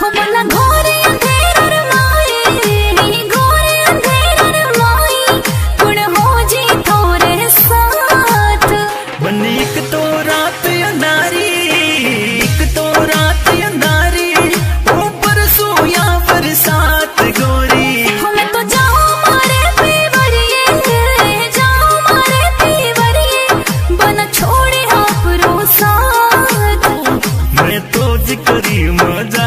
हो बोला घोरे अंधेर माई, घोरे अंधेर माई, गुण हो जी थोरे साथ। बनी एक तो रात अंधारी, एक तो रात अंधारी, ऊपर सोया बरसात गोरी। हो मैं तो जाऊं मारे पीवरिए, जाऊं मारे पीवरिए, बन छोड़े आपरो साथ। मैं तो जिकरी मजा